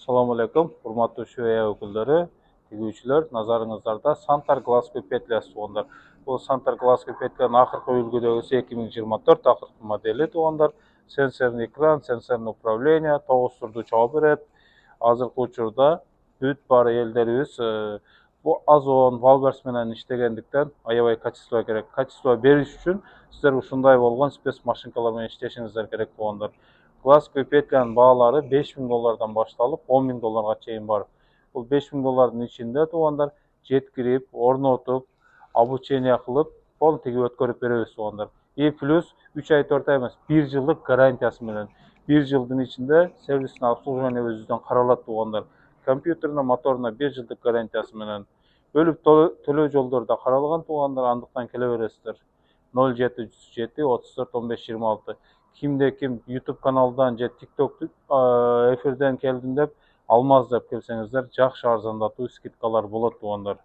Assalamu alaikum, hurmatly Şüveya öküldері, тегүүчүлөр, назарыңыздарда Santar Glasgow петлясы туғандар. Бұл Santar Glasgow петляның ақырқы үлгідегі 2024 ақырқы модели туғандар. Сенсорный экран, сенсорный управление, 9 турду чабы берет. Азыркы учурда бүт бары элдерибиз bu Ozon, Valbers менен иштегендиктен аябай качество керек. Качество бериш үчүн сиздер ушундай болгон спец машинкалар менен иштешиңиздер керек болгондар. Glasgow петлянын баалары $5000 башталып $10.000 чейин бар. Бул $5000 ичинде туугандар жеткирип, орнотуп, обучение кылып, кол тигип өткөрүп беребиз туугандар. И плюс 3 ай 4 ай эмес, 1 жылдык гарантиясы менен. 1 жылдын ичинде сервистин обслуживание өзүбүздөн каралат туугандар. Компьютерине, моторуна 1 жылдык гарантиясы менен. Бөлүп төлөө жолдору да каралган туугандар, андыктан келе бересиздер. 0707 34 15 26. Kimde kim YouTube kanaldan же TikTok эфирден келдим деп, алмаз деп келсеңиздер, жакшы арзандатуу скидкалар болот туугандар.